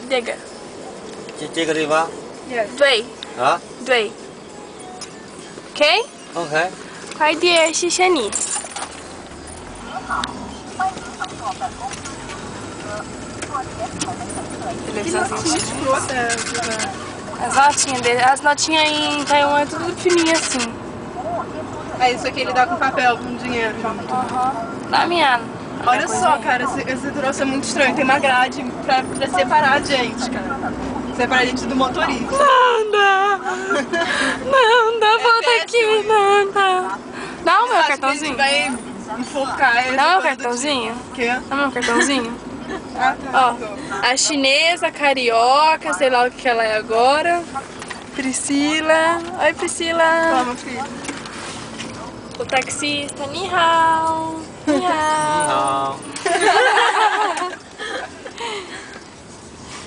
Dega. Chị có đi vào? Dui. Hả? Dui. OK? OK. 快点，谢谢你。As notinhas em Taiwan é tudo fininha assim. É isso aqui ele dá com papel, com dinheiro. Na minha. Olha só, cara, esse troço é muito estranho. Tem uma grade pra separar a gente, cara. Separar a gente do motorista. Não dá. Não dá, volta aqui. Não dá. Dá o meu cartãozinho. Vai enfocar ele. Dá meu cartãozinho. Quê? Dá meu cartãozinho. Ah, tá. Ó, a chinesa, a carioca, sei lá o que ela é agora. Priscila. Oi, Priscila. Toma, filho. O taxista, ni hao. Ni hao.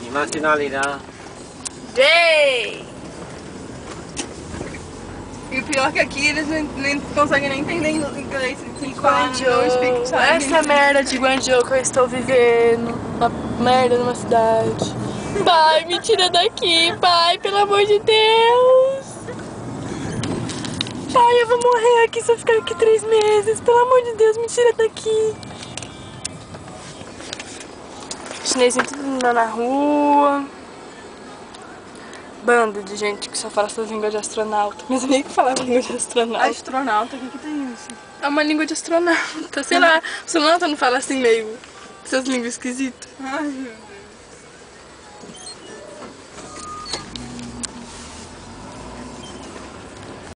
Ni nacionalidade. Jay. E o pior é que aqui eles nem conseguem nem entender inglês. Guangzhou. Essa merda de Guangzhou que eu estou vivendo. Uma merda numa cidade. Pai, me tira daqui, pai, pelo amor de Deus. Pai, eu vou morrer aqui se eu ficar aqui 3 meses. Pelo amor de Deus, me tira daqui. Chinesinho tudo andando na rua. Bando de gente que só fala essas línguas de astronauta. Mas eu nem que falava língua de astronauta. Astronauta, o que tem isso? É uma língua de astronauta. Sei lá, astronauta não fala assim meio essas línguas esquisitas. Ai,